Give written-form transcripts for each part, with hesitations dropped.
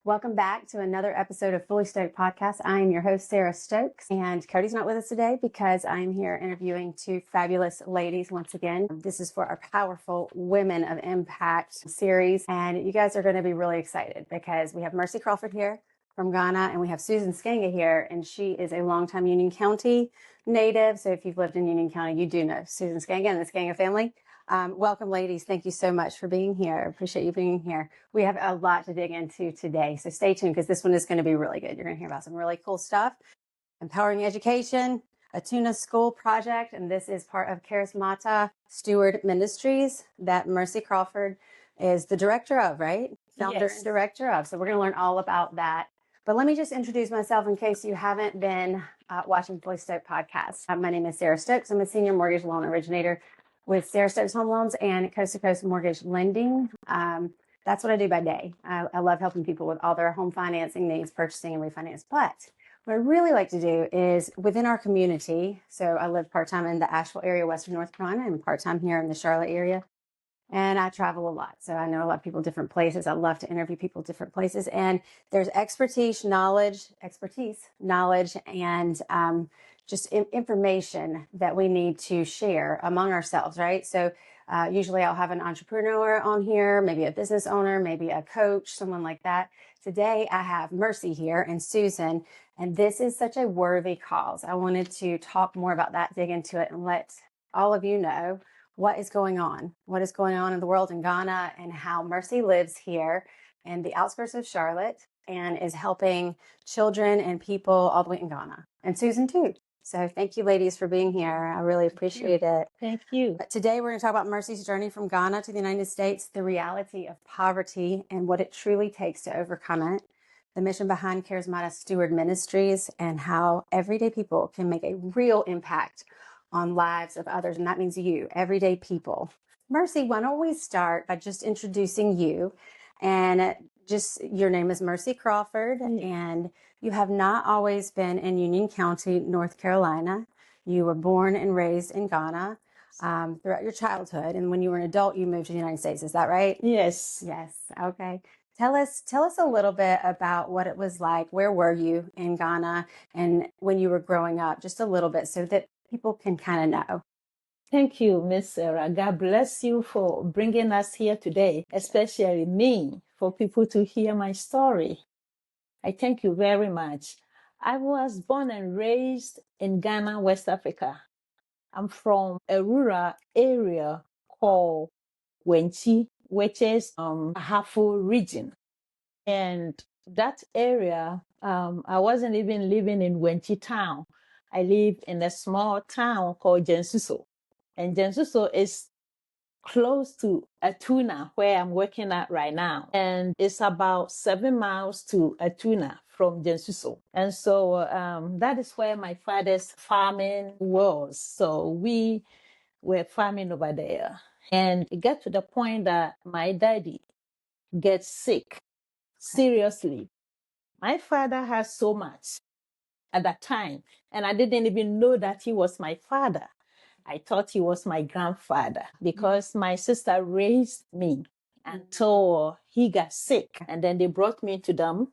Welcome back to another episode of Fully Stoked Podcast. I am your host, Sarah Stokes, and Cody's not with us today because I'm here interviewing two fabulous ladies once again. This is for our Powerful Women of Impact series, and you guys are going to be really excited because we have Mercy Crawford here from Ghana, and we have Susan Sganga here, and she is a longtime Union County native. So if you've lived in Union County, you do know Susan Sganga and the Sganga family. Welcome, ladies. Thank you so much for being here. Appreciate you being here. We have a lot to dig into today, so stay tuned because this one is going to be really good. You're going to hear about some really cool stuff. Empowering education, Atuna school project, and this is part of Charismata Steward Ministries that Mercy Crawford is the director of, right? Founder and director of. So we're going to learn all about that. But let me just introduce myself in case you haven't been watching Fully Stoked Podcast. My name is Sarah Stokes. I'm a senior mortgage loan originator with Sarah Stokes Home Loans and Coast to Coast Mortgage Lending. That's what I do by day. I love helping people with all their home financing needs, purchasing and refinance. But what I really like to do is within our community. So I live part-time in the Asheville area, Western North Carolina, and part-time here in the Charlotte area. And I travel a lot. So I know a lot of people, different places. I love to interview people, different places. And there's expertise, knowledge, and just information that we need to share among ourselves, right? So usually I'll have an entrepreneur on here, maybe a business owner, maybe a coach, someone like that. Today I have Mercy here and Susan, and this is such a worthy cause. I wanted to talk more about that, dig into it, and let all of you know what is going on in the world in Ghana, and how Mercy lives here in the outskirts of Charlotte and is helping children and people all the way in Ghana, and Susan too. So thank you, ladies, for being here. I really appreciate it. Thank you. But today we're going to talk about Mercy's journey from Ghana to the United States, the reality of poverty and what it truly takes to overcome it, the mission behind Charismata Steward Ministries, and how everyday people can make a real impact on lives of others. And that means you, everyday people. Mercy, why don't we start by just introducing you? And just, your name is Mercy Crawford, and you have not always been in Union County, North Carolina. You were born and raised in Ghana throughout your childhood. And when you were an adult, you moved to the United States. Is that right? Yes. Yes. Okay. Tell us a little bit about what it was like. Where were you in Ghana and when you were growing up? Just a little bit so that people can kind of know. Thank you, Miss Sarah. God bless you for bringing us here today, especially me, for people to hear my story. I thank you very much. I was born and raised in Ghana, West Africa. I'm from a rural area called Wenchi, which is Ahafo region. And that area, I wasn't even living in Wenchi town. I live in a small town called Jensuso. And Jensuso is close to Atuna, where I'm working at right now. And it's about 7 miles to Atuna from Jensuso. And so that is where my father's farming was. So we were farming over there. And it got to the point that my daddy gets sick. Seriously. My father has so much at that time, and I didn't even know that he was my father. I thought he was my grandfather because my sister raised me until he got sick, and then they brought me to them,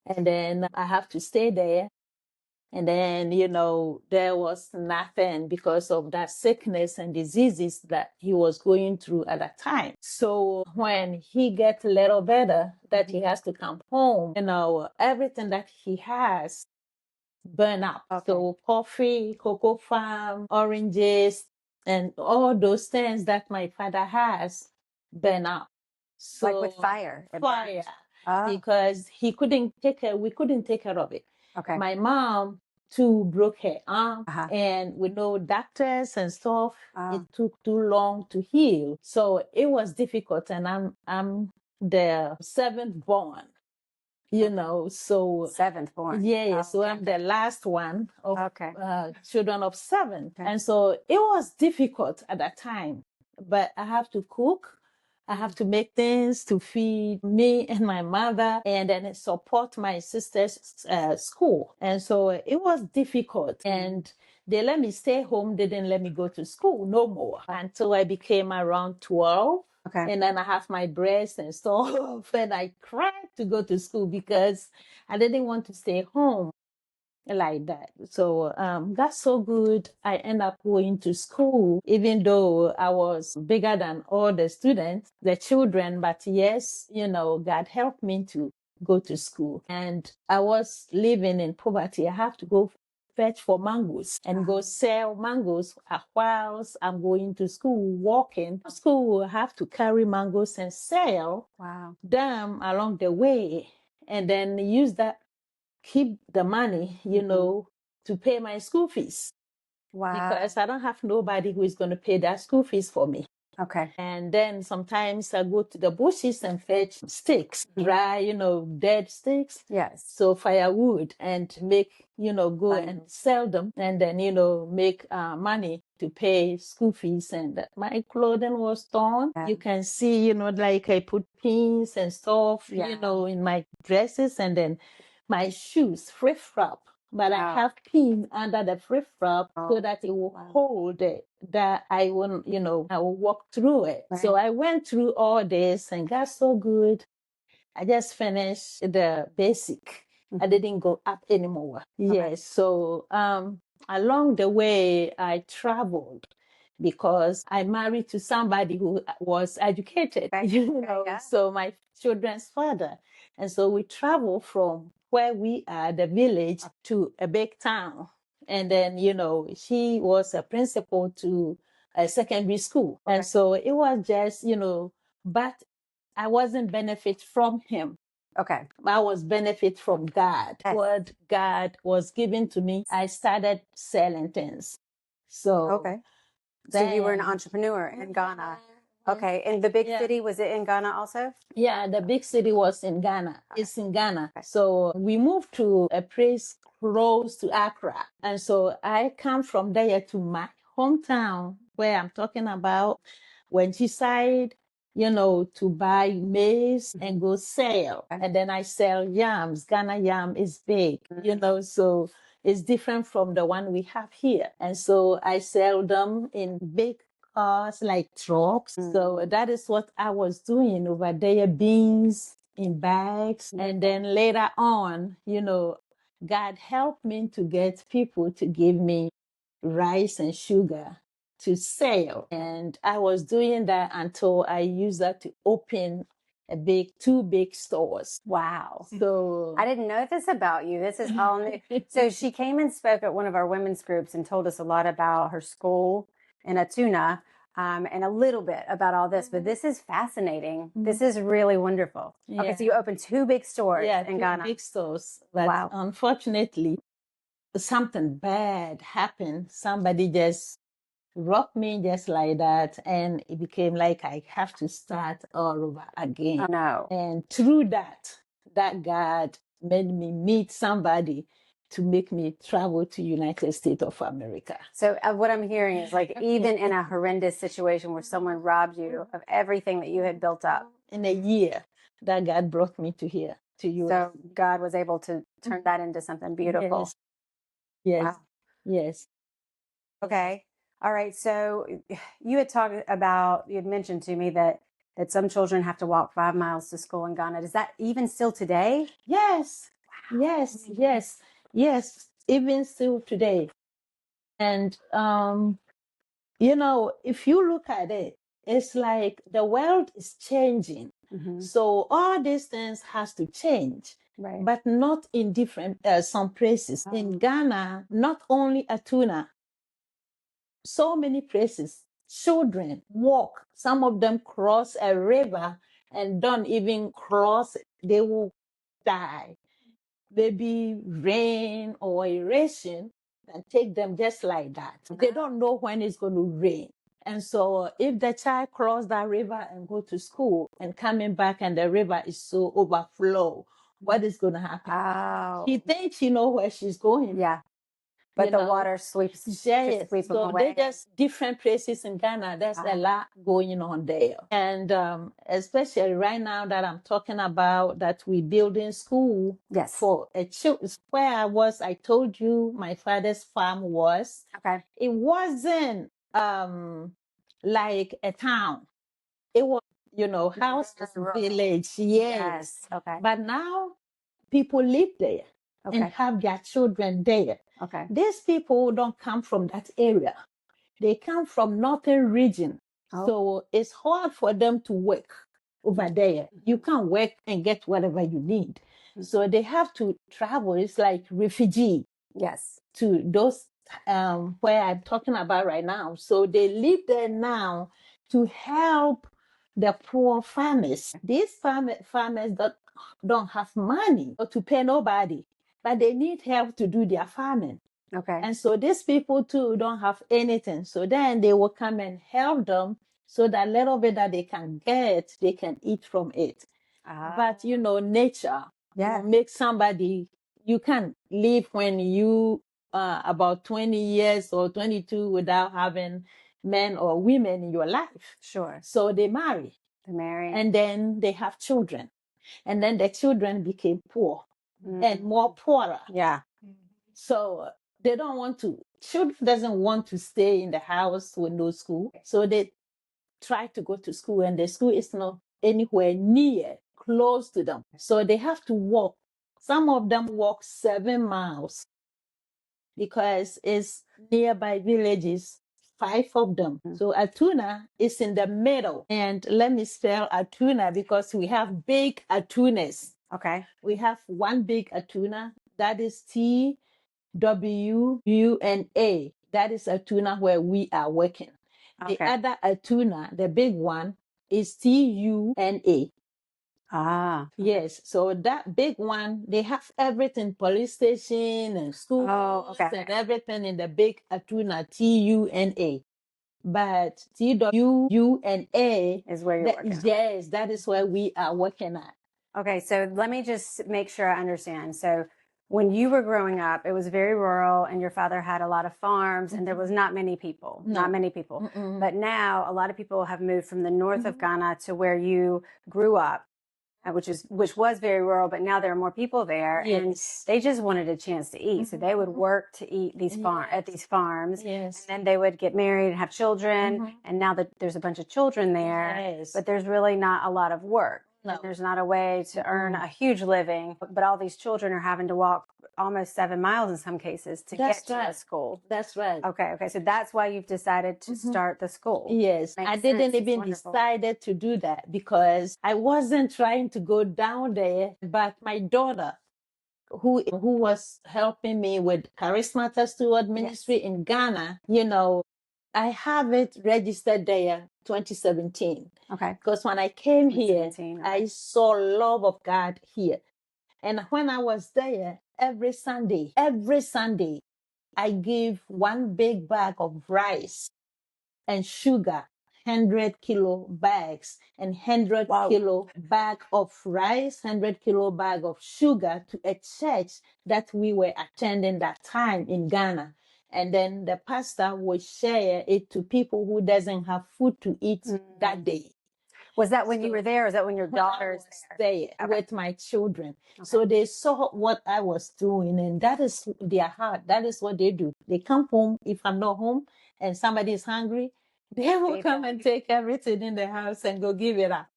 and then I have to stay there. And then, there was nothing because of that sickness and diseases that he was going through at that time. So when he gets a little better, that he has to come home, everything that he has burn up. Okay. So coffee, cocoa farm, oranges, and all those things that my father has burn up. So like with fire? Fire. Because we couldn't take care of it. Okay. My mom too broke her arm, and with no doctors and stuff, it took too long to heal. So it was difficult, and I'm the seventh born. So seventh born. Yeah, so I'm the last one of children of 7. Okay. And so it was difficult at that time, but I have to cook. I have to make things to feed me and my mother, and then support my sister's school. And so it was difficult. And they let me stay home. They didn't let me go to school no more until I became around 12. Okay. And then I have my breast and stuff. And I cried to go to school because I didn't want to stay home like that. So that's so good. I end up going to school, even though I was bigger than all the students, the children. But yes, God helped me to go to school. And I was living in poverty. I have to go fetch for mangoes and go sell mangoes whilst I'm going to school, walking. School, I have to carry mangoes and sell them along the way, and then use that, keep the money, to pay my school fees. Because I don't have nobody who is going to pay that school fees for me. Okay. And then sometimes I go to the bushes and fetch sticks, dry, dead sticks. Yes. So firewood, and make, go and sell them, and then, make money to pay school fees. And my clothing was torn. Yeah. You can see, like I put pins and stuff, in my dresses, and then my shoes, flip-flop. But I have pin under the flip-flop so that it will hold it, that I won't, I will walk through it. Right. So I went through all this and got so good. I just finished the basic. I didn't go up anymore. Yes. So along the way, I traveled because I married to somebody who was educated, so my children's father. And so we traveled from where we are, the village, to a big town. And then, she was a principal to a secondary school. And so it was just, but I wasn't benefit from him. Okay. I was benefit from God. Yes. What God was giving to me, I started selling things. So So you were an entrepreneur in Ghana. Okay. And the big city, was it in Ghana also? Yeah, the big city was in Ghana. It's in Ghana. So we moved to a place close to Accra. And so I come from there to my hometown, where I'm talking about, when she decided, to buy maize and go sell. And then I sell yams. Ghana yam is big, so it's different from the one we have here. And so I sell them in big cars, like trucks. So that is what I was doing over there, beans in bags. And then later on, God helped me to get people to give me rice and sugar to sell. And I was doing that until I used that to open two big stores. Wow. So I didn't know this about you. This is all new. So she came and spoke at one of our women's groups and told us a lot about her school in Atuna, and a little bit about all this. But this is fascinating. This is really wonderful. Okay, so you opened two big stores in Ghana. Big stores. But unfortunately, something bad happened. Somebody just robbed me just like that, and it became like I have to start all over again. Oh, no. And through that God made me meet somebody to make me travel to United States of America. So what I'm hearing is, like, even in a horrendous situation where someone robbed you of everything that you had built up, in a year, that God brought me to here, to you. So God was able to turn that into something beautiful. Yes. Wow. Yes. Okay. All right. So you had you had mentioned to me that some children have to walk 5 miles to school in Ghana. Is that even still today? Yes. Yes. Even still today. And, if you look at it, it's like the world is changing. So all these things has to change, but not in different, some places. In Ghana, not only Atuna, so many places, children walk. Some of them cross a river and don't even cross it. They will die. Maybe rain or erosion and take them just like that. They don't know when it's going to rain. And so if the child cross that river and go to school and coming back and the river is so overflow, what is going to happen? Oh. She thinks she know where she's going. Yeah. But the water sweeps them So away. they're just different places in Ghana. There's a lot going on there. And especially right now that I'm talking about that we building school for a child. Where I told you my father's farm was. Okay. It wasn't like a town. It was house Rural. village. Yes. Yes. Okay. But now people live there and Okay. have their children there. Okay. These people don't come from that area. They come from northern region. Oh. So it's hard for them to work over there. You can't work and get whatever you need. So they have to travel. It's like refugee Yes. to those where I'm talking about right now. So they live there now to help the poor farmers. These farmers that don't have money to pay nobody, but they need help to do their farming. Okay. And so these people too don't have anything. So then they will come and help them so that little bit that they can get, they can eat from it. But nature makes somebody, you can't live when you about 20 years or 22 without having men or women in your life. Sure. So they marry. And then they have children. And then the children became poor and more poorer. Yeah. So they don't want to, children doesn't want to stay in the house with no school. So they try to go to school and the school is not anywhere near, close to them. So they have to walk. Some of them walk 7 miles because it's nearby villages, 5 of them. So Atuna is in the middle. And let me spell Atuna because we have big Atunas. Okay. We have one big Atuna, that is TWUNA. That is Atuna where we are working. Okay. The other Atuna, the big one, is TUNA. Ah. Yes. So that big one, they have everything, police station and school and everything in the big Atuna, TUNA. But TWUNA is where you're working. Yes, that is where we are working at. Okay. So let me just make sure I understand. So when you were growing up, it was very rural and your father had a lot of farms and there was not many people, not many people. But now a lot of people have moved from the north of Ghana to where you grew up, which was very rural, but now there are more people there and they just wanted a chance to eat. So they would work to eat at these farms. Yes. And then they would get married and have children. And now that there's a bunch of children there, but there's really not a lot of work. No. There's not a way to earn a huge living, but all these children are having to walk almost 7 miles in some cases to get to a school. That's right. Okay. So that's why you've decided to start the school. Yes. I didn't even decided to do that because I wasn't trying to go down there, but my daughter, who was helping me with Charismata Steward Ministry in Ghana, I have it registered there 2017. Okay. Because when I came here, I saw love of God here. And when I was there, every Sunday, I give 1 big bag of rice and sugar, 100 kilo bags, and 100 kilo bag of rice, 100 kilo bag of sugar to a church that we were attending that time in Ghana. And then the pastor would share it to people who doesn't have food to eat that day. Was that when you were there or is that when your daughters were there with my children? Okay. So they saw what I was doing and that is their heart. That is what they do. They come home. If I'm not home and somebody is hungry, they will come and take everything in the house and go give it up.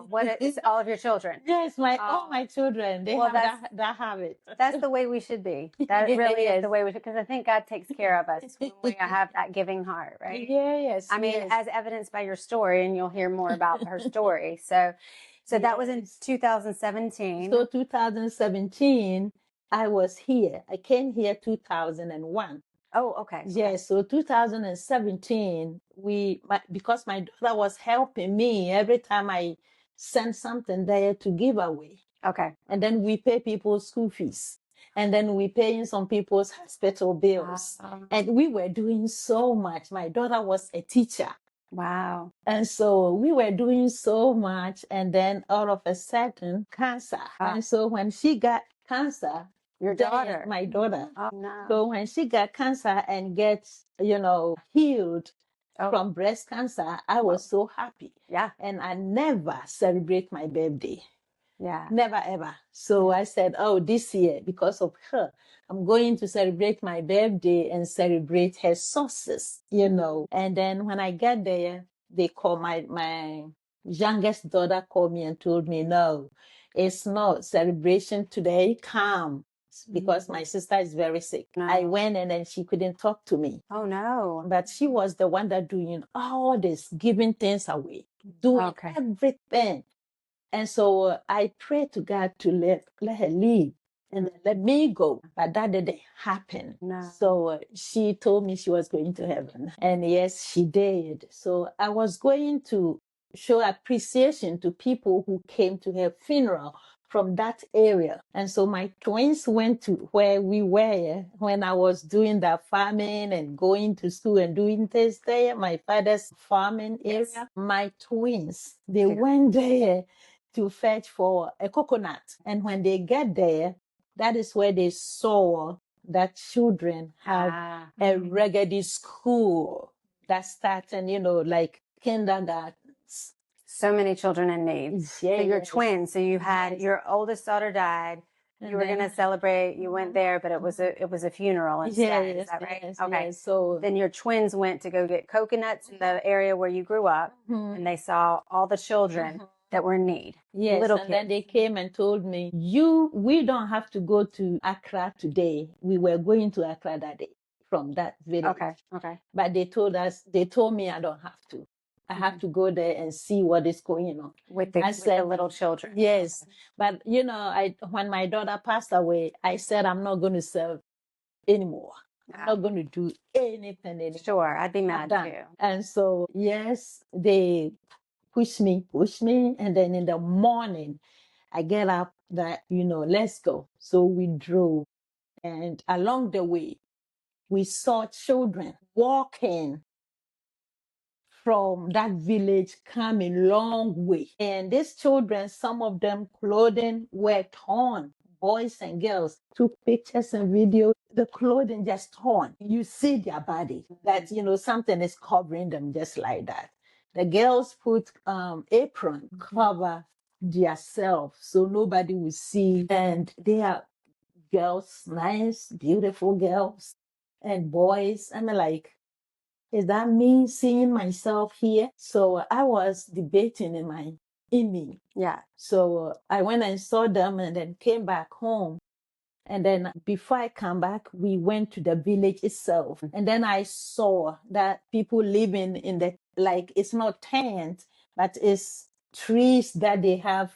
What is all of your children? Yes, all my children. They have that habit. That's the way we should be. That really is the way we should, because I think God takes care of us when we have that giving heart, right? Yes. I mean, as evidenced by your story, and you'll hear more about her story. So that was in 2017. So 2017, I was here. I came here 2001. Oh, okay. Yes. So 2017, because my daughter was helping me every time I sent something there to give away. Okay. And then we pay people's school fees. And then we pay in some people's hospital bills. And we were doing so much. My daughter was a teacher. Wow. And so we were doing so much. And then all of a sudden, cancer. And so when she got cancer, your daughter, my daughter. Oh, no. So when she got cancer and gets, healed from breast cancer, I was so happy. Yeah. And I never celebrate my birthday. Yeah. Never, ever. So I said, this year, because of her, I'm going to celebrate my birthday and celebrate her sources, And then when I get there, they call my youngest daughter called me and told me, no, it's not celebration today. Come. Because my sister is very sick. No. I went and then she couldn't talk to me. Oh, no. But she was the one that doing all this, giving things away, doing everything. And so I prayed to God to let her leave and let me go. But that didn't happen. No. So she told me she was going to heaven. And yes, she did. So I was going to show appreciation to people who came to her funeral from that area. And so my twins went to where we were when I was doing that farming and going to school and doing things there, my father's farming area. My twins, they went there to fetch for a coconut. And when they get there, that is where they saw that children have a raggedy school that started, like kindergartens. So many children in need. So you're twins. So you had your oldest daughter died. You were going to celebrate. You went there, but it was a funeral instead. Is that right? Okay. So then your twins went to go get coconuts in the area where you grew up, and they saw all the children that were in need. Yes, little and kids. then they came and told me, we don't have to go to Accra today. We were going to Accra that day from that village. Okay. But they told me I don't have to. I have to go there and see what is going on. With the little children. Yes. But, when my daughter passed away, I said, I'm not going to serve anymore. I'm not going to do anything anymore. Sure, I'd be mad too. And so, yes, they push me. And then in the morning, I get up that, let's go. So we drove. And along the way, we saw children walking from that village coming long way. And these children, some of them clothing were torn. Boys and girls took pictures and videos. The clothing just torn. You see their body. That, something is covering them just like that. The girls put apron cover themselves so nobody will see. And they are girls, nice, beautiful girls, and boys. I'm like, is that me seeing myself here? So I was debating in me. Yeah. So I went and saw them and then came back home. And then before I come back, we went to the village itself. And then I saw that people living in it's not tent, but it's trees that they have,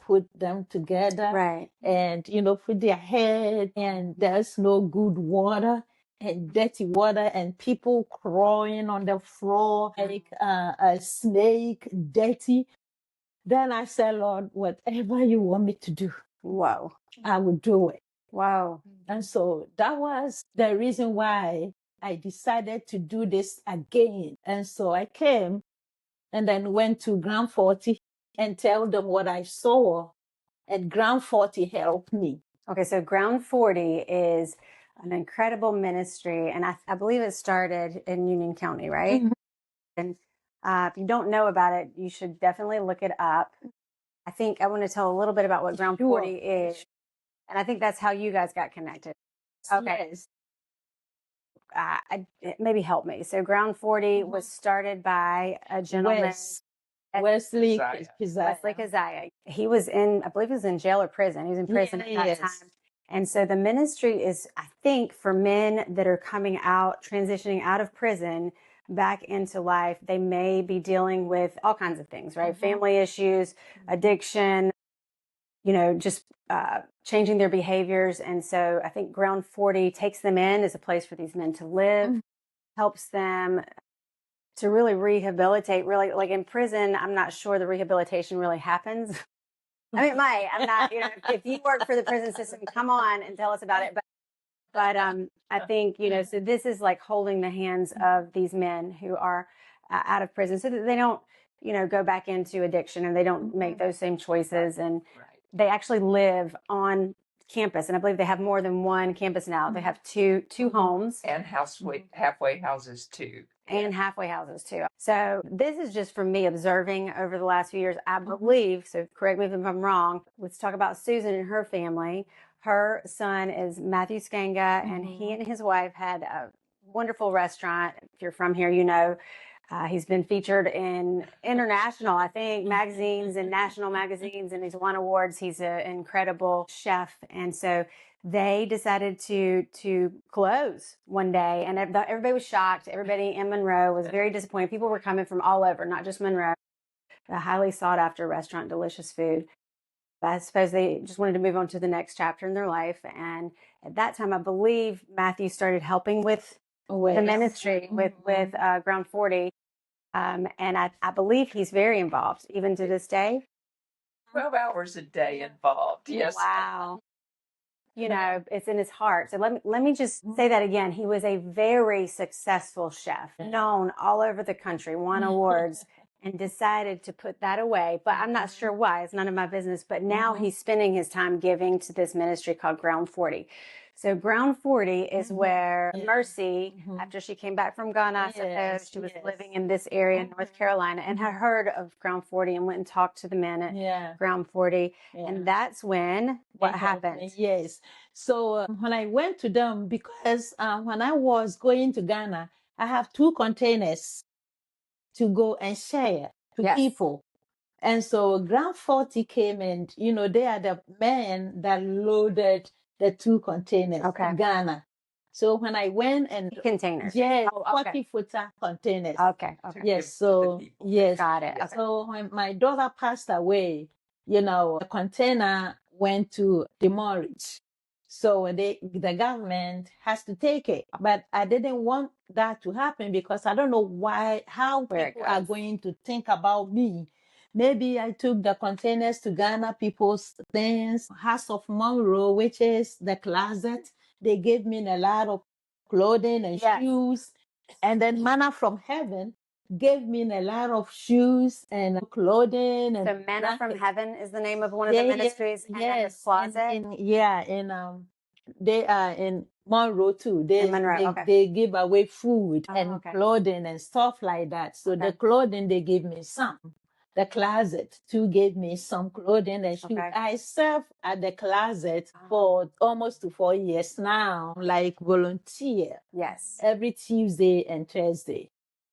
put them together. Right. And, put their head, and there's no good water and dirty water and people crawling on the floor like a snake, dirty. Then I said, Lord, whatever you want me to do, whoa, I will do it. Wow. And so that was the reason why I decided to do this again. And so I came and then went to Ground 40 and tell them what I saw. And Ground 40 helped me. Okay, so Ground 40 is an incredible ministry, and I believe it started in Union County, right? Mm-hmm. And if you don't know about it, you should definitely look it up. I think I want to tell a little bit about what Ground 40 is, and I think that's how you guys got connected. Okay. Yes. Maybe help me. So Ground 40 was started by a gentleman. Wesley Keziah. He was I believe he was in jail or prison. He was in prison at that time. And so the ministry is, I think, for men that are coming out, transitioning out of prison back into life. They may be dealing with all kinds of things, right? Mm-hmm. Family issues, addiction, just changing their behaviors. And so I think Ground 40 takes them in as a place for these men to live, helps them to really rehabilitate. Really, like in prison, I'm not sure the rehabilitation really happens. I mean, it might. I'm not, if you work for the prison system, come on and tell us about it. But I think, so this is like holding the hands of these men who are out of prison so that they don't, go back into addiction and they don't make those same choices. And they actually live on campus. And I believe they have more than one campus now. They have two homes. And halfway houses too. And halfway houses too. So this is just from me observing over the last few years, I believe, so correct me if I'm wrong. Let's talk about Susan and her family. Her son is Matthew Sganga, and he and his wife had a wonderful restaurant. If you're from here, He's been featured in international, I think, magazines and national magazines, and he's won awards. He's an incredible chef. And so they decided to close one day, and everybody was shocked. Everybody in Monroe was very disappointed. People were coming from all over, not just Monroe. A highly sought after restaurant, delicious food. I suppose they just wanted to move on to the next chapter in their life. And at that time, I believe Matthew started helping with the ministry with Ground 40. And I believe he's very involved, even to this day. 12 hours a day involved. Yes. Wow. You know, it's in his heart. So let me just say that again. He was a very successful chef, known all over the country, won awards, and decided to put that away. But I'm not sure why. It's none of my business. But now he's spending his time giving to this ministry called Ground 40. So Ground 40 is where Mercy, after she came back from Ghana, I suppose she was living in this area in North Carolina, and had heard of Ground 40 and went and talked to the men at Ground 40. And that's when what happened. Yes. So when I went to them, because when I was going to Ghana, I have 2 containers to go and share to people. And so Ground 40 came, and, you know, they are the men that loaded the 2 containers in Ghana. So when I went and containers, 40-footer containers. Okay. Yes. So yes, got it. Okay. So when my daughter passed away, you know, the container went to demurrage. So the government has to take it. But I didn't want that to happen, because I don't know how people are going to think about me. Maybe I took the containers to Ghana people's things, House of Monroe, which is the closet. They gave me a lot of clothing and shoes. And then Manna from Heaven gave me a lot of shoes and clothing. And so Manna from Heaven is the name of one of the ministries. And then the closet. They are in Monroe too. They give away food and clothing and stuff like that. So the clothing, they give me some. The closet too gave me some clothing and shoes. I serve at the closet for almost 4 years now, like volunteer. Yes. Every Tuesday and Thursday.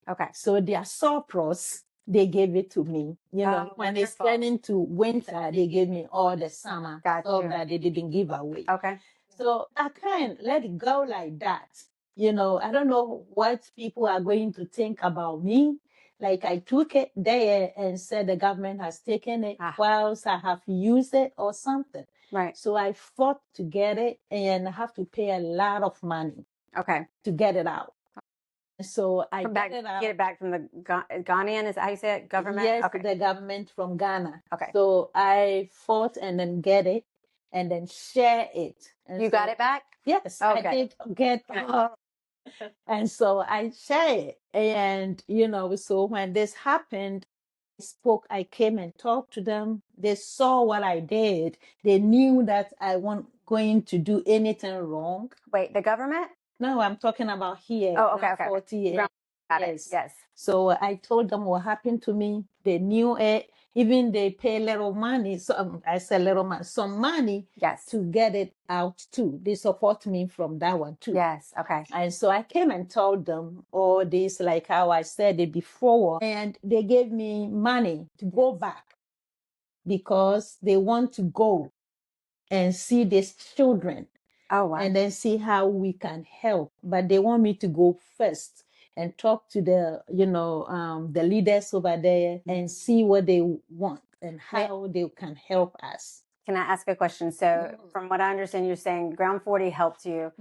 Okay. So their surplus, they gave it to me. You know, when it's turning to winter, they gave me all the summer stuff that they didn't give away. Okay. So I can't let it go like that. You know, I don't know what people are going to think about me. Like, I took it there and said the government has taken it whilst I have used it or something. Right. So I fought to get it, and I have to pay a lot of money to get it out. So I get it back from the Ghanaian, is that how you say it? Government? Yes, the government from Ghana. Okay. So I fought and then get it and then share it. And you got it back? Yes, I did get it. And so I share it. And, you know, so when this happened, I came and talked to them. They saw what I did. They knew that I wasn't going to do anything wrong. Wait, the government? No, I'm talking about here. Oh, okay. 40 years. Got it. Yes. So I told them what happened to me. They knew it. Even they pay little money. So I said little money, some money to get it out too. They support me from that one too. Yes. Okay. And so I came and told them all this, like how I said it before. And they gave me money to go back, because they want to go and see these children. Oh, wow. And then see how we can help. But they want me to go first and talk to the, you know, the leaders over there and see what they want and how they can help us. Can I ask a question? So from what I understand, you're saying Ground 40 helped you.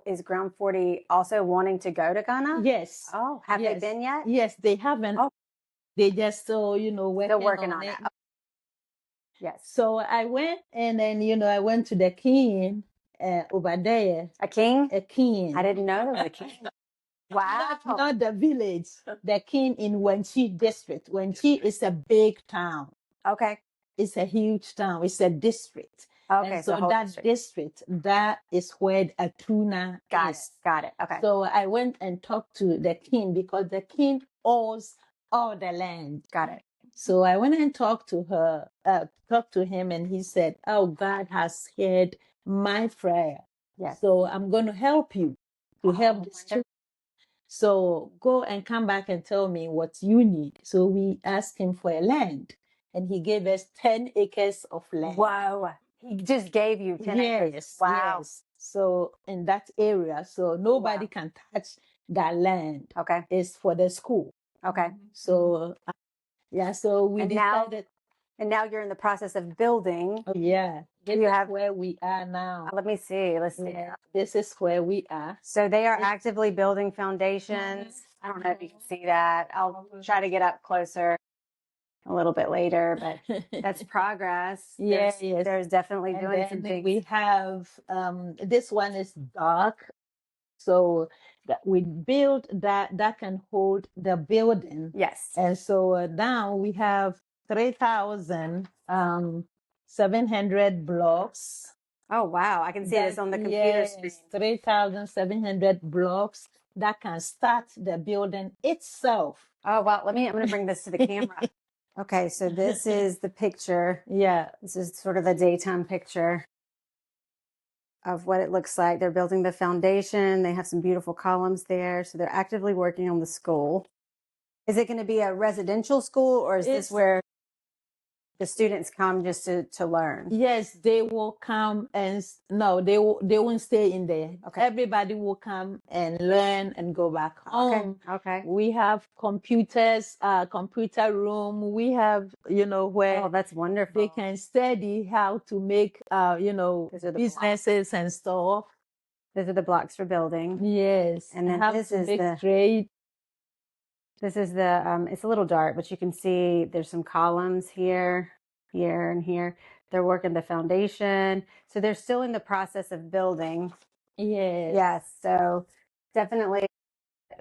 Is Ground 40 also wanting to go to Ghana? Yes. Oh, have they been yet? Yes, they haven't. Oh. They just still, you know, working on it. Yes. So I went, and then, you know, I went to the king over there. A king? A king. I didn't know there was a king. Wow. Not the village. The king in Wenchi district. Wenchi is a big town. Okay. It's a huge town. It's a district. Okay. And so that district, that is where Atuna is. Got it. Okay. So I went and talked to the king, because the king owns all the land. Got it. So I went and talked to him, and he said, "Oh, God has heard my prayer. Yes. So I'm going to help you to help this children." So go and come back and tell me what you need. So we asked him for a land, and he gave us 10 acres of land. Wow. He just gave you 10 acres. Yes, Wow. yes. So in that area, so nobody can touch that land. Okay. It's for the school. Okay. So yeah, so we And now- decided. And now you're in the process of building. Oh, yeah, this You is have- where we are now. Let me see. Let's see. Yeah, this is where we are. So they are actively building foundations. I don't know if you can see that. I'll try to get up closer a little bit later, but that's progress. Yes, yes. There's definitely And doing then some things. we have this one is dark, so that we build that can hold the building. Yes. And so now we have 3,700 blocks. Oh, wow. I can see this on the computer screen. 3,700 blocks that can start the building itself. Oh, wow. I'm going to bring this to the camera. Okay. So this is the picture. Yeah. This is sort of a daytime picture of what it looks like. They're building the foundation. They have some beautiful columns there. So they're actively working on the school. Is it going to be a residential school, or is this where the students come just to learn? Yes, they will come and they won't stay in there. Okay. Everybody will come and learn and go back home. Okay. We have computers, computer room. We have, where Oh, that's wonderful. they can study how to make, Those are the businesses and stuff. Those are the blocks for building. Yes. And then how this to is make the- trade. This is the, it's a little dark, but you can see there's some columns here, here, and here. They're working the foundation. So they're still in the process of building. Yes. Yes. So definitely,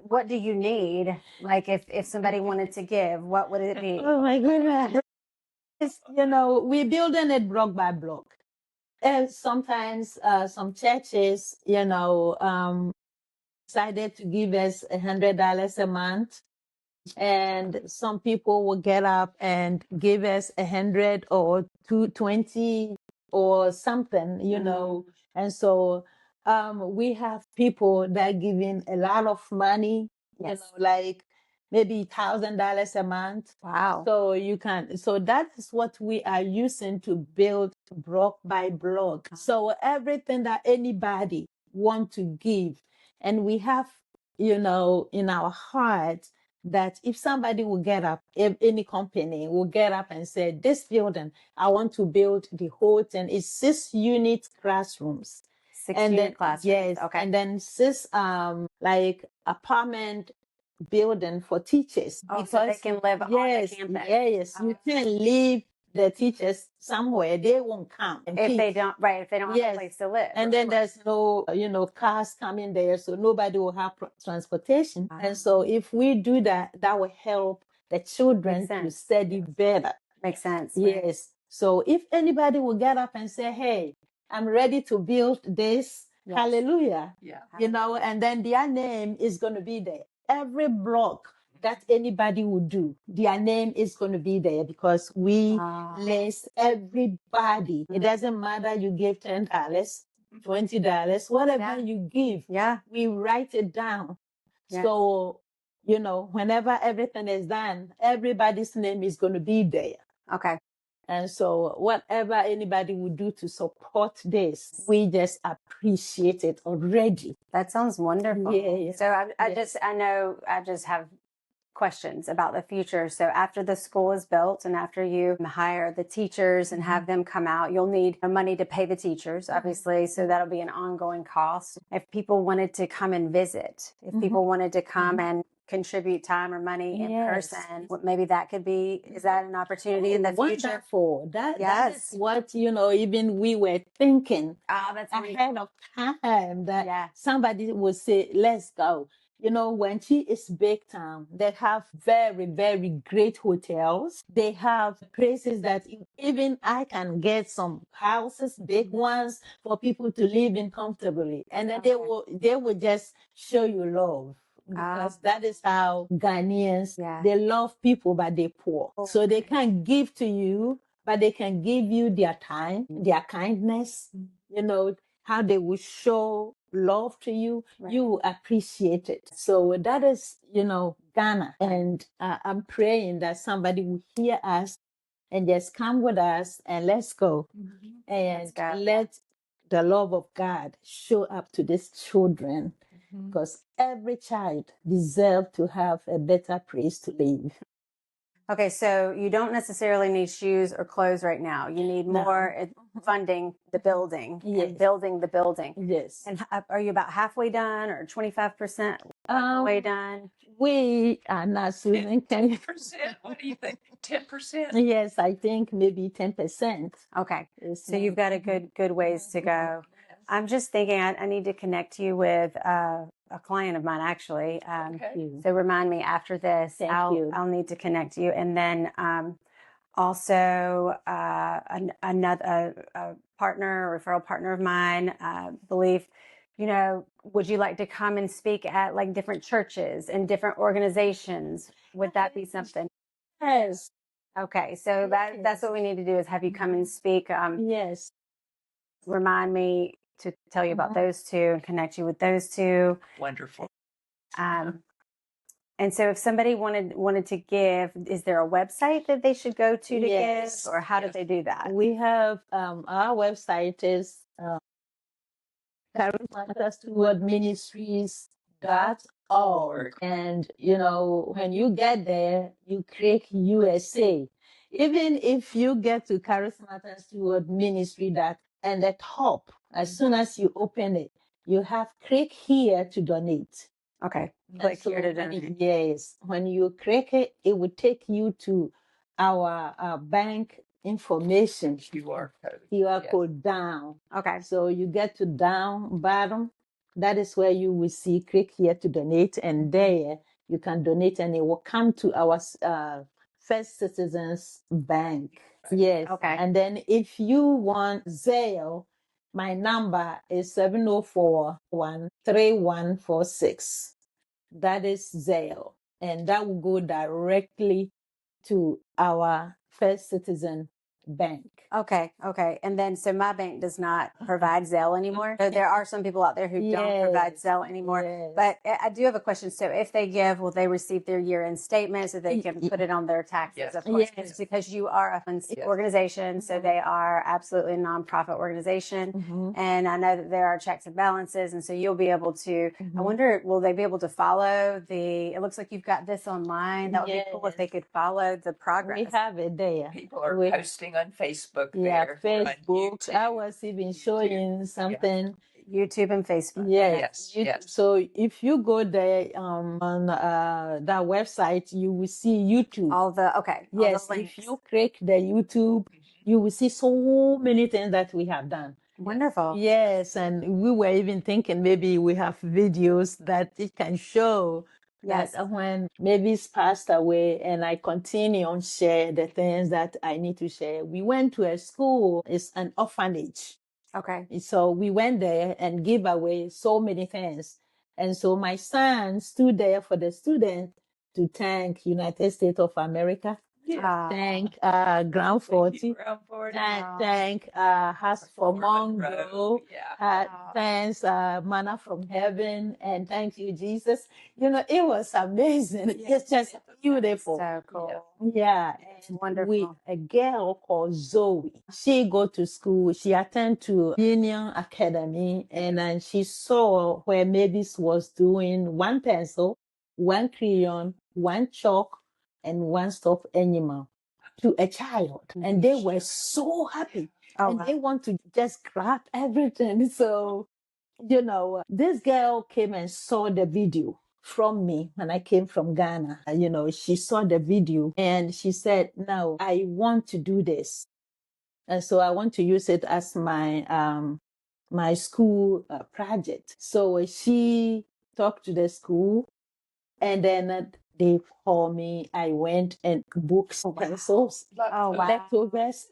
what do you need? Like if somebody wanted to give, what would it be? Oh my goodness. We're building it block by block. And sometimes some churches, decided to give us $100 a month. And some people will get up and give us 100 or 220 or something, And so we have people that are giving a lot of money, Yes. like maybe $1,000 a month. Wow. So that is what we are using to build block by block. So everything that anybody want to give, and we have, in our heart, that if somebody will get up, if any company will get up and say, this building, I want to build the whole thing. It's 6 unit classrooms. 6 unit classrooms. Yes. Okay. And then 6 like apartment building for teachers. Oh, so they can live on the campus. Yes. You can leave the teachers somewhere. They won't come. If they don't have a place to live. And then there's no, cars coming there, so nobody will have transportation. Ah. And so if we do that, that will help the children Makes to sense. study better. Makes sense. Right? Yes. So if anybody will get up and say, hey, I'm ready to build this, Yes. hallelujah, Yeah. and then their name is going to be there. Every block that anybody would do, their name is going to be there because we list everybody. It doesn't matter you give $10, $20, whatever you give. Yeah. We write it down. Yeah. So, whenever everything is done, everybody's name is going to be there. Okay. And so whatever anybody would do to support this, we just appreciate it already. That sounds wonderful. Yeah. So I just have questions about the future. So after the school is built and after you hire the teachers and have them come out, you'll need money to pay the teachers, obviously. So that'll be an ongoing cost. If people wanted to come and visit, if people wanted to come and contribute time or money in person, maybe that could be, is that an opportunity in the future? Wonderful. That is what, even we were thinking That's ahead of time that Yeah. somebody would say, let's go. When she is big town, they have very, very great hotels. They have places that even I can get some houses, big ones for people to live in comfortably. And then they will just show you love. Because that is how Ghanaians, they love people, but they're poor. So they can't give to you, but they can give you their time, their kindness, how they will show love to you, Right. you will appreciate it. So that is, Ghana. And I'm praying that somebody will hear us and just come with us and let's go. Let's And go. let the love of God show up to these children, because every child deserves to have a better place to live. Okay, so you don't necessarily need shoes or clothes right now. You need No. more funding the building Yes. and building the building. Yes. And are you about halfway done or 25% way done? We are not, Susan. Can you? 10%? What do you think? 10%? Yes, I think maybe 10%. Okay, is so you've got a good ways to go. I'm just thinking I need to connect you with a client of mine actually. Okay. So remind me after this. Thank I'll you. I'll need to connect you, and then also another partner, a referral partner of mine, believe. Would you like to come and speak at like different churches and different organizations? Would that be something? Yes. Okay, so that's what we need to do is have you come and speak. Yes. Remind me to tell you about those two and connect you with those two. Wonderful. And so if somebody wanted to give, is there a website that they should go to Yes. give, or how did they do that? We have our website is Charismata Steward Ministries.org. And when you get there, you click USA. Even if you get to Charismata Steward Ministry, that and the top, as soon as you open it, you have click here to donate. Okay, And click so here to when donate. yes, when you click it, it will take you to our bank information. QR code. QR Yes. code down. Okay, So you get to down bottom. That is where you will see click here to donate, and there you can donate, and it will come to our First Citizens Bank. Yes. Okay. And then if you want Zelle, my number is 704-13146. That is Zelle, and that will go directly to our First Citizen Bank. Okay. And then, so my bank does not provide Zelle anymore. So there are some people out there who don't provide Zelle anymore. Yes. But I do have a question. So if they give, will they receive their year-end statement so they can put it on their taxes? Yes. Of course, Yes. because you are a organization, so they are absolutely a nonprofit organization. And I know that there are checks and balances, and so you'll be able to. I wonder, will they be able to follow it looks like you've got this online. That would be cool if they could follow the progress. We have it there. People are posting on Facebook Yeah, there. Facebook. I was even showing something. YouTube and Facebook. Yes. Yes. So if you go there on that website, you will see YouTube. All the Yes, links. if you click the YouTube, you will see so many things that we have done. Wonderful. Yes, and we were even thinking maybe we have videos that it can show. Yes. That when maybe it's passed away and I continue on share the things that I need to share. We went to a school, it's an orphanage. Okay. So we went there and gave away so many things. And so my son stood there for the student to thank United States of America, thank Ground 40, thank House for Mongo, thanks Manna from Heaven, and thank you, Jesus. It was amazing. It's just beautiful. So cool. Yeah. It's wonderful. A girl called Zoe. She go to school. She attend to Union Academy, and then she saw where Mavis was doing one pencil, one crayon, one chalk, and one stuffed animal to a child, and they were so happy, and they want to just grab everything. So, this girl came and saw the video from me when I came from Ghana. She saw the video and she said, "No, I want to do this." And so I want to use it as my school project. So she talked to the school, and then they called me. I went and booked pencils, leftovers.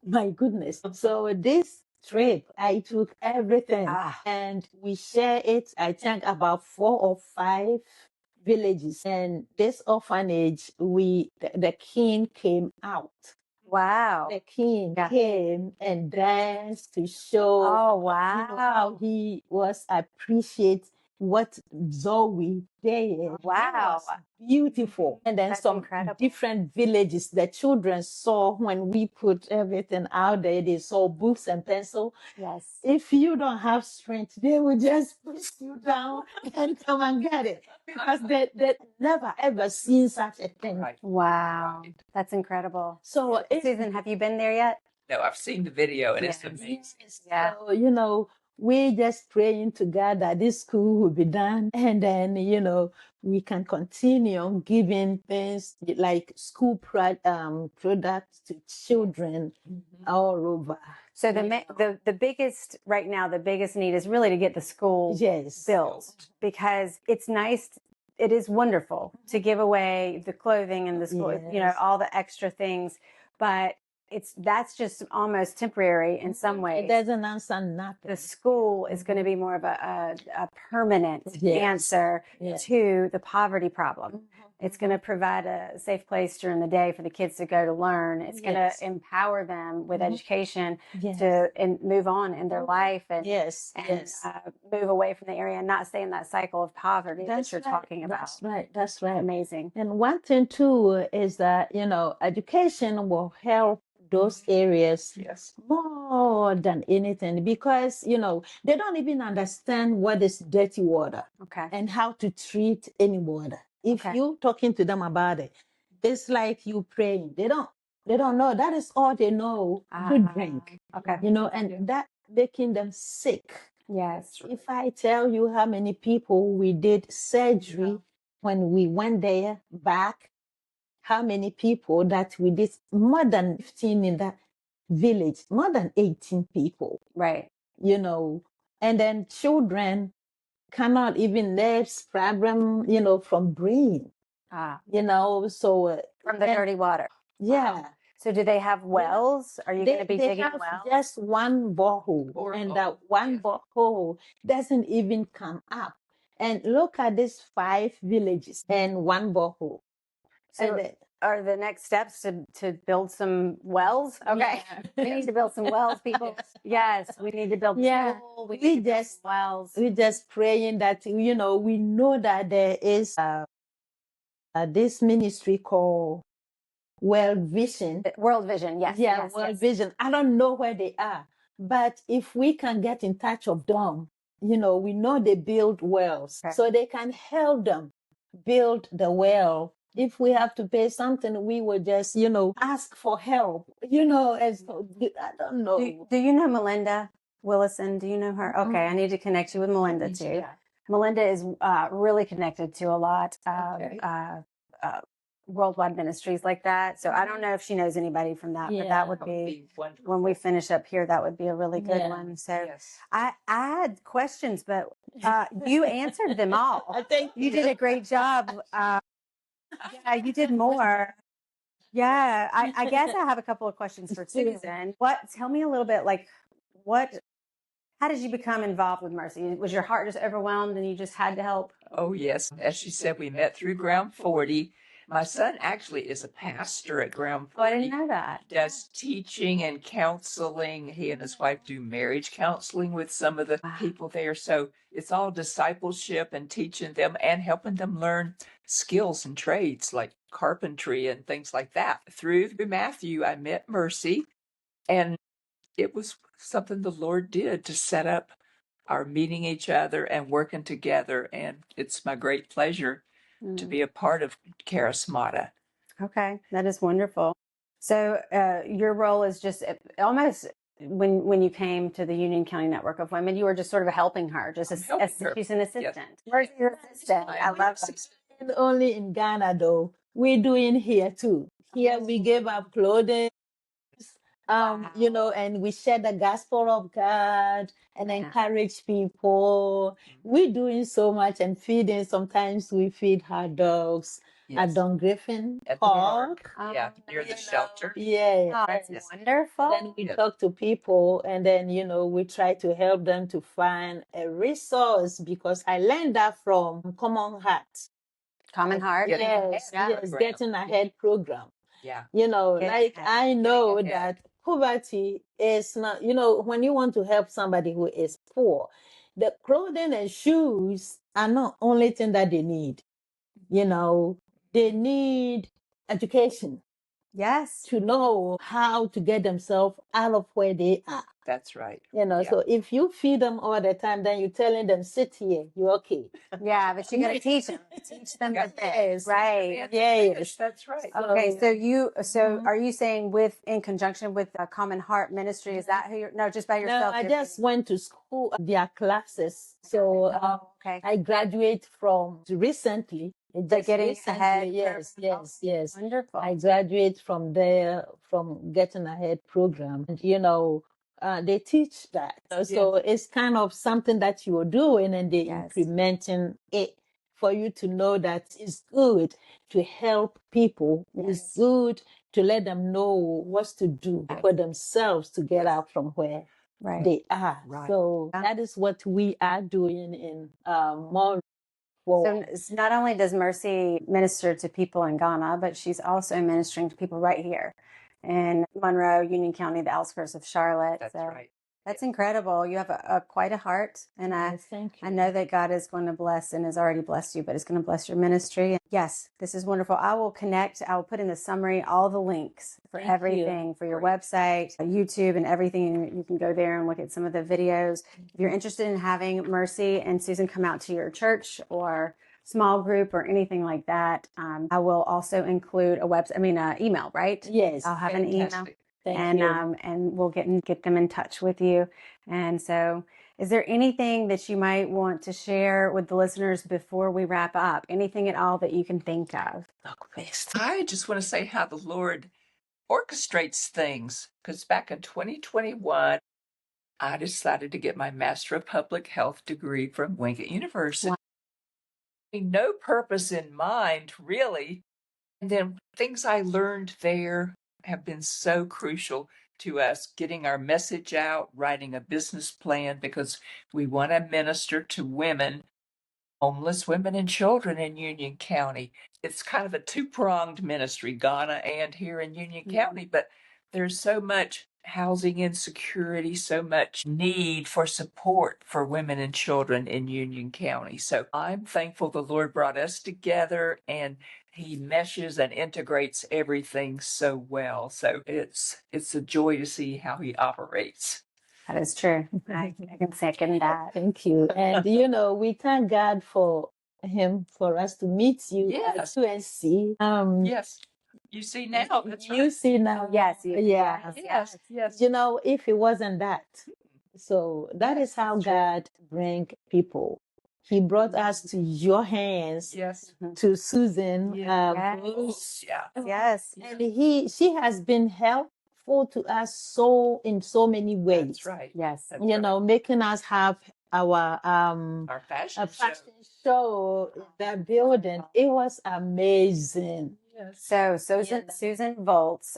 My goodness. So this trip, I took everything and we share it, I think about 4 or 5 villages. And this orphanage, the king came out Wow. The king Yeah. came and danced to show Oh, how wow. he was appreciate what Zoe did. Wow. It was beautiful. And then That's some incredible. different villages the children saw when we put everything out there. They saw books and pencil. Yes. If you don't have strength, they will just push you down and come and get it. Because they never ever seen such a thing. Right. Wow. That's incredible. So Susan, have you been there yet? No, I've seen the video and it's Yes. amazing. Yeah. So, we just praying to God that this school will be done. And then, we can continue giving things like school products to children all over. So the biggest right now, the biggest need is really to get the school Yes. built, because it's nice. It is wonderful to give away the clothing and the school, Yes. all the extra things, but that's just almost temporary in some ways. It doesn't answer nothing. The school is going to be more of a permanent Yes. answer Yes. to the poverty problem. It's going to provide a safe place during the day for the kids to go to learn. It's going to Yes. empower them with education Yes. and move on in their life and, Yes. and Yes. move away from the area and not stay in that cycle of poverty that you're talking about. That's right. That's right. Amazing. And one thing too is that, education will help those areas Yes. more than anything, because, they don't even understand what is dirty water Okay. and how to treat any water. If Okay. you talking to them about it, it's like you praying. They don't know. That is all they know to drink. Okay. And that making them sick. Yes. If I tell you how many people we did surgery when we went there back, how many people that we did, more than 15 in that village, more than 18 people, Right. and then children cannot even nerves problem, from brain, so From the dirty water. yeah. Wow. So do they have wells? Are you going to be They digging have wells? just one borehole, and that one borehole doesn't even come up. And look at these 5 villages and one borehole. So are the next steps to build some wells? Okay. Yeah. We need to build some wells, people. Yes, we need to build Yeah. school. We We need to build just- some wells. We're just praying that, we know that there is this ministry called World Vision. World Vision, yes. Yeah, yes, World yes. Vision. I don't know where they are, but if we can get in touch with them, we know they build wells, Okay. so they can help them build the well. If we have to pay something, we will just, ask for help, and so, I don't know. Do you know Melinda Willison? Do you know her? Okay, I need to connect you with Melinda too. Yeah. Melinda is really connected to a lot of Okay. worldwide ministries like that. So I don't know if she knows anybody from that, but that would That would be, be wonderful. when we finish up here, that would be a really good Yeah. one. So Yes. I had questions, but you answered them all. I think You did a great job. Yeah, you did more. Yeah, I guess I have a couple of questions for Susan. Tell me a little bit, how did you become involved with Mercy? Was your heart just overwhelmed and you just had to help? Oh, yes. As she said, we met through Ground 40. My son actually is a pastor at Ground 40. Oh, I didn't know that. Does teaching and counseling. He and his wife do marriage counseling with some of the Wow. people there. So it's all discipleship and teaching them and helping them learn skills and trades like carpentry and things like that. Through Matthew, I met Mercy, and it was something the Lord did to set up our meeting each other and working together. And it's my great pleasure to be a part of Charismata. Okay, that is wonderful. So your role is just almost when you came to the Union County Network of Women, you were just sort of helping her, just I'm helping her. she's an assistant. Where's your assistant? I love that. And only in Ghana, though. We're doing here too. Here we give up clothing, and we share the gospel of God and encourage people. We're doing so much and feeding. Sometimes we feed hot dogs at Don Griffin At the Park. park. Near the shelter. Yeah. Oh, that's Yes. wonderful. Then we talk to people, and then we try to help them to find a resource, because I learned that from Common Heart. Common Heart. Yeah. Yes, Yeah. Getting Ahead program. Yeah. Like ahead. I know Getting ahead. that poverty is not, when you want to help somebody who is poor, the clothing and shoes are not only thing that they need. They need education Yes. to know how to get themselves out of where they are. That's right. So if you feed them all the time, then you're telling them, sit here, you're okay. Yeah, but you got to teach them. Teach them the things, right? Yes. That's right. Okay, so are you saying in conjunction with a Common Heart Ministry? Is that who you're? No, just by No, yourself. I just went to school, their classes. So Okay. I graduate from recently. Just getting recently, ahead yes. Wonderful. I graduate from there, from Getting Ahead program. And, they teach that. So it's kind of something that you're doing and they're Yes. implementing it for you to know that it's good to help people. It's good to let them know what to do for themselves to get out from where Right. they are. Right. So that is what we are doing in Monroe. So not only does Mercy minister to people in Ghana, but she's also ministering to people right here in Monroe, Union County, the outskirts of Charlotte. That's So right. that's incredible. You have quite a heart, and Thank you. I know that God is going to bless and has already blessed you, but it's going to bless your ministry. Yes, this is wonderful. I will put in the summary all the links for Thank you. everything, for your website, YouTube, and everything. You can go there and look at some of the videos. If you're interested in having Mercy and Susan come out to your church or small group or anything like that, I will also include email, right? Yes. I'll have an email. Fantastic. Thank you. And we'll get them in touch with you. And so, is there anything that you might want to share with the listeners before we wrap up? Anything at all that you can think of? I just want to say how the Lord orchestrates things, because back in 2021, I decided to get my Master of Public Health degree from Wingate University. Wow. No purpose in mind, really. And then things I learned there have been so crucial to us getting our message out, writing a business plan, because we want to minister to women, homeless women and children in Union County. It's kind of a two-pronged ministry, Ghana and here in Union County, but there's so much housing insecurity, so much need for support for women and children in Union County. So I'm thankful the Lord brought us together and he meshes and integrates everything so well. So it's a joy to see how he operates. That is true. I can second that. Thank you. And we thank God for him, for us to meet you at UNC. Yes. You see now. That's right. You see now. Yes. Yes. If it wasn't that. So that is how God brings people. He brought us to your hands, to Susan. Yes. And she has been helpful to us in so many ways. That's right. Yes. Making us have our fashion show, that building. It was amazing. So Susan Volts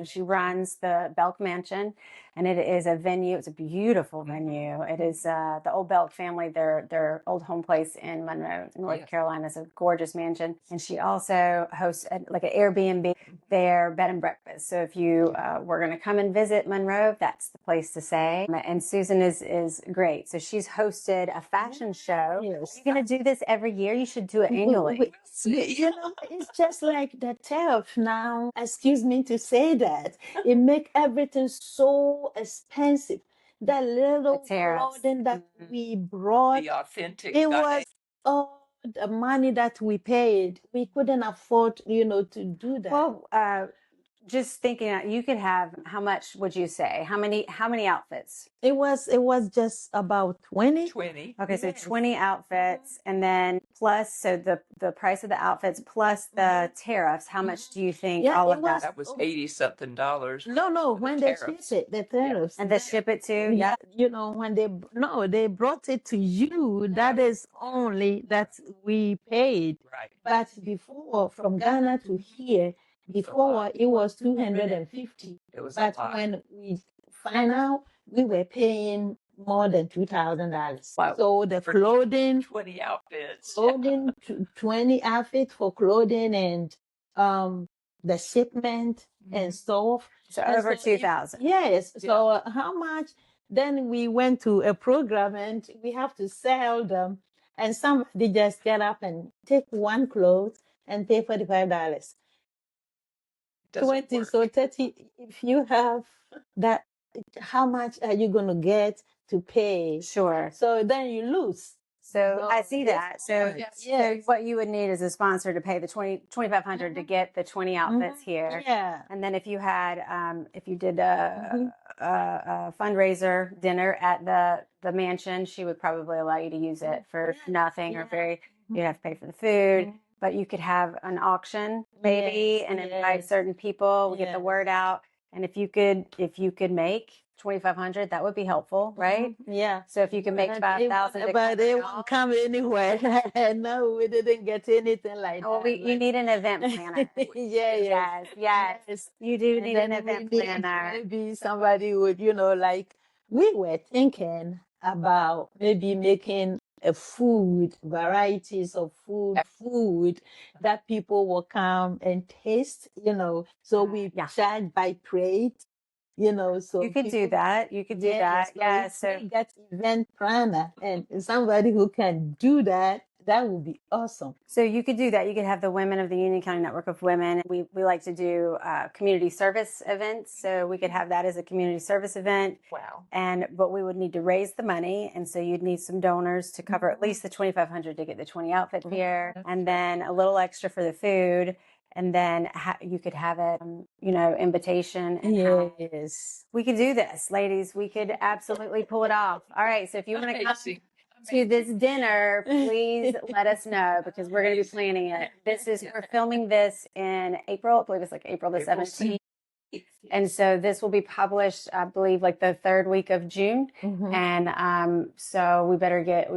she runs the Belk Mansion, and it is a venue. It's a beautiful venue. It is the old Belk family, their old home place in Monroe, North Carolina. It's a gorgeous mansion. And she also hosts like an Airbnb there, bed and breakfast. So if you were going to come and visit Monroe, that's the place to stay. And Susan is great. So she's hosted a fashion show. Yes. You're going to do this every year. You should do it annually. It's just like the tariff now. Excuse me to say that. It make everything so expensive. That little clothing that we brought, the authentic. It was all the money that we paid. We couldn't afford, to do that. Well, just thinking, you could have, how much would you say? How many outfits? It was just about 20. 20. Okay, so 20 outfits, and then plus, so the price of the outfits plus the tariffs. How much do you think all of that? That was $80-something. No, when they ship it, the tariffs. And they ship it too? Yeah. When they brought it to you, that is only that we paid. Right. But before, from Ghana to here, before it was 250. It was But when we find out, we were paying more than $2,000. Wow. So the clothing, 20 outfits. 20 outfits for clothing, and the shipment and stuff. So And over so 2,000. Yes. So how much? Then we went to a program and we have to sell them. And somebody just get up and take one cloth and pay $45. Doesn't 20, work. so 30. If you have that, how much are you going to get to pay? Sure. So then you lose. So I see yes, that. So, Yes. so what you would need is a sponsor to pay the 2,500 to get the 20 outfits here. Yeah. And then if you had, if you did Mhm. a fundraiser dinner at the mansion, she would probably allow you to use it for nothing or very, you'd have to pay for the food, but you could have an auction maybe Yes, and invite yes. certain people, get the Yes. word out. And if you could make 2,500, that would be helpful, right? Yeah. So if you can make But 5,000, but they won't come anywhere. No, we didn't get anything like well, that. you need an event planner. Yes. Yes. You do And need then an we event need planner. maybe somebody would, like we were thinking about maybe making a food, varieties of food that people will come and taste, so we Yeah. charge by plate, so You could do people. that. You could do that. So Yeah. if So we get event planner and somebody who can do that, that would be awesome. So you could do that. You could have the women of the Union County Network of Women. We like to do community service events. So we could have that as a community service event. Wow. But we would need to raise the money. And so you'd need some donors to cover at least the 2,500 to get the 20 outfits here. And then a little extra for the food. And then you could have it, invitation. And Yes. we could do this, ladies. We could absolutely pull it off. All right. So if you want to come to this dinner, please let us know because we're going to be planning it. We're filming this in April. I believe it's like April the 17th. And so this will be published, I believe, like the third week of June. And so we better get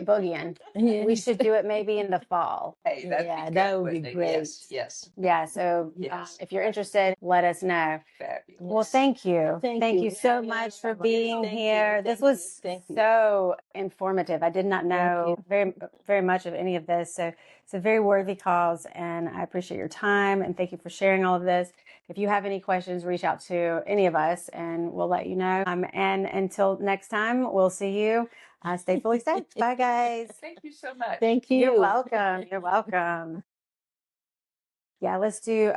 boogieing. Yes. We should do it maybe in the fall. Hey, that would be great. Yes. Yeah. So if you're interested, let us know. Fabulous. Well, thank you. Thank you so much for being here. This was so informative. I did not know very, very much of any of this. So it's a very worthy cause, and I appreciate your time, and thank you for sharing all of this. If you have any questions, reach out to any of us, and we'll let you know. And until next time, we'll see you. Stay fully stoked. Bye, guys. Thank you so much. Thank you. You're welcome. You're welcome. Yeah, let's do